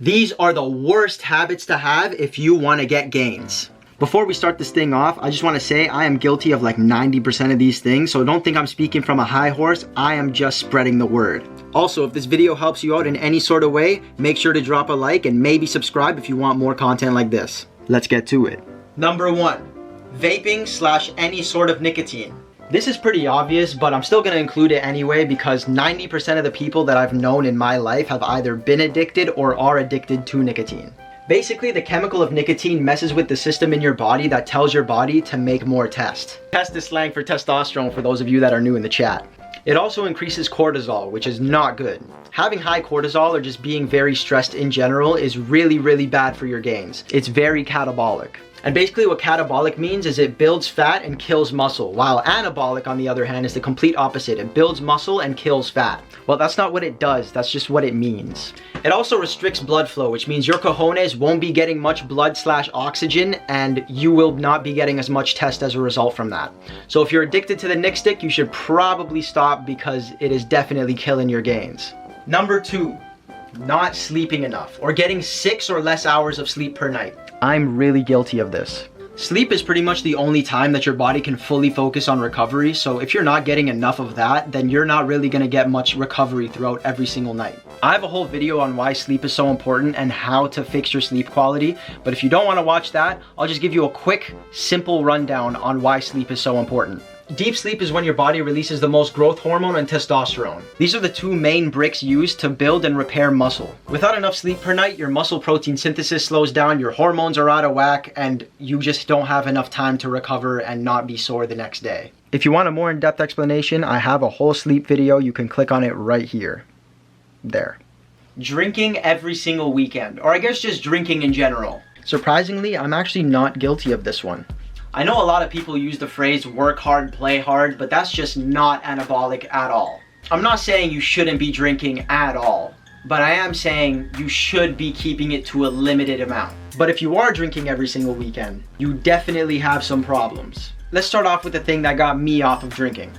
These are the worst habits to have if you want to get gains. Before we start this thing off, I just want to say I am guilty of like 90% of these things, so don't think I'm speaking from a high horse. I am just spreading the word. Also, if this video helps you out in any sort of way, make sure to drop a like and maybe subscribe if you want more content like this. Let's get to it. Number 1, vaping / any sort of nicotine. This is pretty obvious, but I'm still going to include it anyway because 90% of the people that I've known in my life have either been addicted or are addicted to nicotine. Basically, the chemical of nicotine messes with the system in your body that tells your body to make more test. Test is slang for testosterone for those of you that are new in the chat. It also increases cortisol, which is not good. Having high cortisol or just being very stressed in general is really bad for your gains. It's very catabolic. And basically what catabolic means is it builds fat and kills muscle, while anabolic, on the other hand, is the complete opposite. It builds muscle and kills fat. Well, that's not what it does, that's just what it means. It also restricts blood flow, which means your cojones won't be getting much blood / oxygen, and you will not be getting as much test as a result from that. So if you're addicted to the Nick Stick, you should probably stop because it is definitely killing your gains. Number 2, not sleeping enough or getting 6 or less hours of sleep per night. I'm really guilty of this. Sleep is pretty much the only time that your body can fully focus on recovery, so if you're not getting enough of that, then you're not really going to get much recovery throughout every single night. I have a whole video on why sleep is so important and how to fix your sleep quality, but if you don't want to watch that, I'll just give you a quick, simple rundown on why sleep is so important. Deep sleep is when your body releases the most growth hormone and testosterone. These are the two main bricks used to build and repair muscle. Without enough sleep per night, your muscle protein synthesis slows down, your hormones are out of whack, and you just don't have enough time to recover and not be sore the next day. If you want a more in-depth explanation, I have a whole sleep video. You can click on it right here. There. Drinking every single weekend, or I guess just drinking in general. Surprisingly, I'm actually not guilty of this one. I know a lot of people use the phrase work hard, play hard, but that's just not anabolic at all. I'm not saying you shouldn't be drinking at all, but I am saying you should be keeping it to a limited amount. But if you are drinking every single weekend, you definitely have some problems. Let's start off with the thing that got me off of drinking.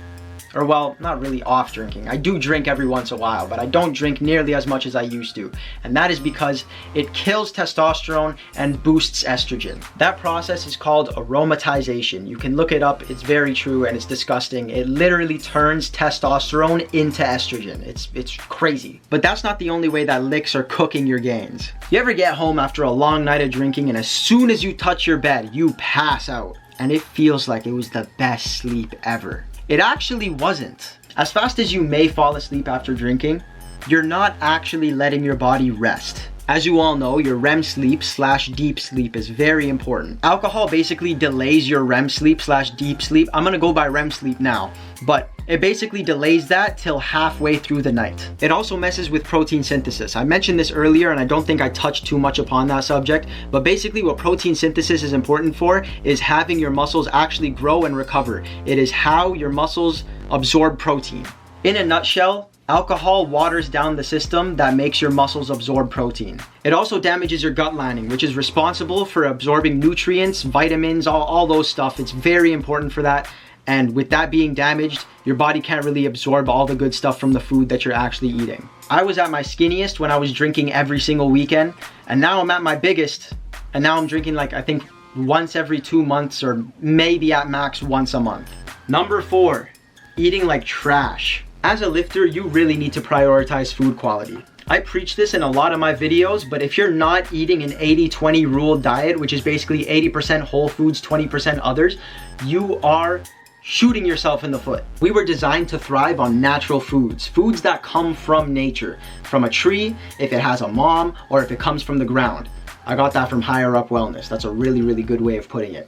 Or well, not really off drinking. I do drink every once in a while, but I don't drink nearly as much as I used to. And that is because it kills testosterone and boosts estrogen. That process is called aromatization. You can look it up, it's very true and it's disgusting. It literally turns testosterone into estrogen. It's crazy. But that's not the only way that licks are cooking your gains. You ever get home after a long night of drinking and as soon as you touch your bed, you pass out? And it feels like it was the best sleep ever. It actually wasn't. As fast as you may fall asleep after drinking, you're not actually letting your body rest. As you all know, your REM sleep / deep sleep is very important. Alcohol basically delays your REM sleep / deep sleep. I'm gonna go by REM sleep now, but it basically delays that till halfway through the night. It also messes with protein synthesis. I mentioned this earlier and I don't think I touched too much upon that subject, but basically what protein synthesis is important for is having your muscles actually grow and recover. It is how your muscles absorb protein. In a nutshell, alcohol waters down the system that makes your muscles absorb protein. It also damages your gut lining, which is responsible for absorbing nutrients, vitamins, all those stuff. It's very important for that. And with that being damaged, your body can't really absorb all the good stuff from the food that you're actually eating. I was at my skinniest when I was drinking every single weekend, and now I'm at my biggest, and now I'm drinking like I think once every 2 months or maybe at max once a month. Number 4, eating like trash. As a lifter, you really need to prioritize food quality. I preach this in a lot of my videos, but if you're not eating an 80-20 rule diet, which is basically 80% whole foods, 20% others, you are shooting yourself in the foot. We were designed to thrive on natural foods, foods that come from nature, from a tree, if it has a mom, or if it comes from the ground. I got that from Higher Up Wellness. That's a really good way of putting it.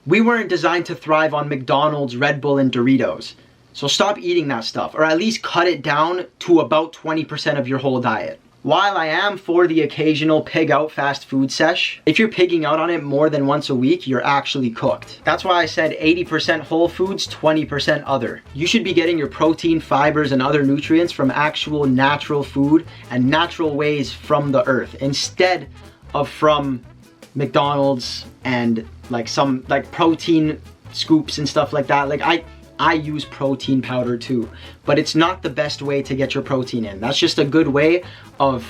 We weren't designed to thrive on McDonald's, Red Bull, and Doritos. So stop eating that stuff, or at least cut it down to about 20% of your whole diet. While I am for the occasional pig out fast food sesh, if you're pigging out on it more than once a week, you're actually cooked. That's why I said 80% whole foods, 20% other. You should be getting your protein, fibers, and other nutrients from actual natural food and natural ways from the earth, instead of from McDonald's and like some like protein scoops and stuff like that. Like I use protein powder too, but it's not the best way to get your protein in. That's just a good way of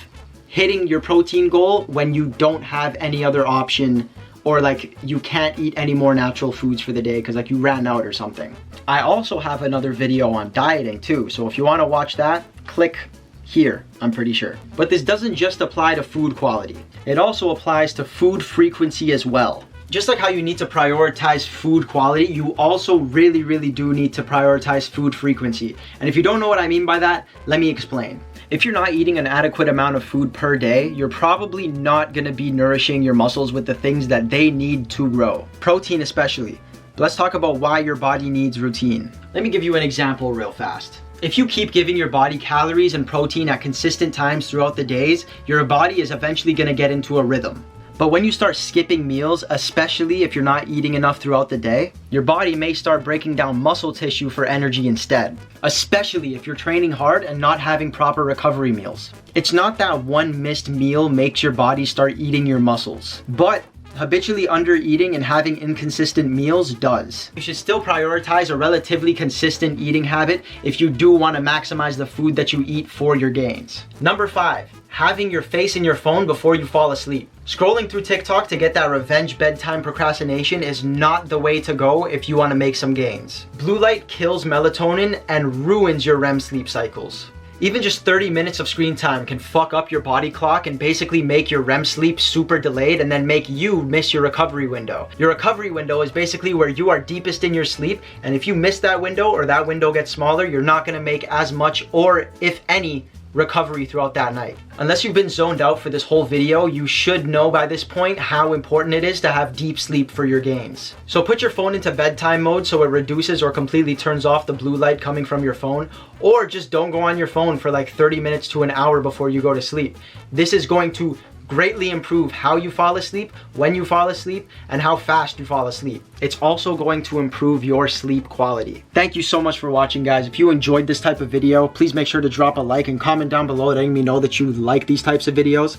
hitting your protein goal when you don't have any other option, or like you can't eat any more natural foods for the day because like you ran out or something. I also have another video on dieting too, so if you want to watch that, click here, I'm pretty sure. But this doesn't just apply to food quality. It also applies to food frequency as well. Just like how you need to prioritize food quality, you also really do need to prioritize food frequency. And if you don't know what I mean by that, let me explain. If you're not eating an adequate amount of food per day, you're probably not gonna be nourishing your muscles with the things that they need to grow. Protein especially. But let's talk about why your body needs routine. Let me give you an example real fast. If you keep giving your body calories and protein at consistent times throughout the days, your body is eventually gonna get into a rhythm. But when you start skipping meals, especially if you're not eating enough throughout the day, your body may start breaking down muscle tissue for energy instead, especially if you're training hard and not having proper recovery meals. It's not that one missed meal makes your body start eating your muscles, but habitually under-eating and having inconsistent meals does. You should still prioritize a relatively consistent eating habit if you do want to maximize the food that you eat for your gains. Number 5, having your face in your phone before you fall asleep. Scrolling through TikTok to get that revenge bedtime procrastination is not the way to go if you want to make some gains. Blue light kills melatonin and ruins your REM sleep cycles. Even just 30 minutes of screen time can fuck up your body clock and basically make your REM sleep super delayed and then make you miss your recovery window. Your recovery window is basically where you are deepest in your sleep, and if you miss that window or that window gets smaller, you're not gonna make as much or if any recovery throughout that night. Unless you've been zoned out for this whole video, you should know by this point how important it is to have deep sleep for your gains. So put your phone into bedtime mode so it reduces or completely turns off the blue light coming from your phone, or just don't go on your phone for like 30 minutes to an hour before you go to sleep. This is going to greatly improve how you fall asleep, when you fall asleep, and how fast you fall asleep. It's also going to improve your sleep quality. Thank you so much for watching, guys. If you enjoyed this type of video, please make sure to drop a like and comment down below letting me know that you like these types of videos.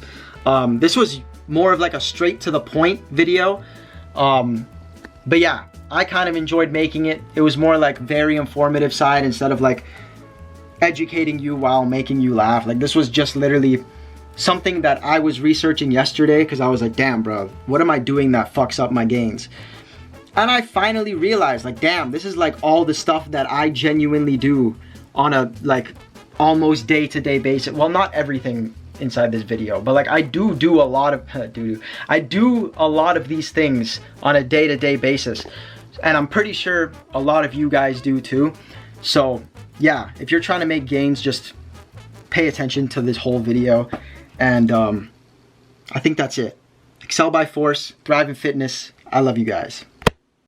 This was more of like a straight to the point video. But yeah, I kind of enjoyed making it. It was more like very informative side instead of like educating you while making you laugh. Like this was just literally something that I was researching yesterday because I was like, damn bro, what am I doing that fucks up my gains? And I finally realized, like, damn, this is like all the stuff that I genuinely do on a like almost day-to-day basis. Well, not everything inside this video, but like I do a lot of I do a lot of these things on a day-to-day basis, and I'm pretty sure a lot of you guys do too. So yeah, if you're trying to make gains, just pay attention to this whole video. And I think that's it. Excel by force, thrive in fitness. I love you guys.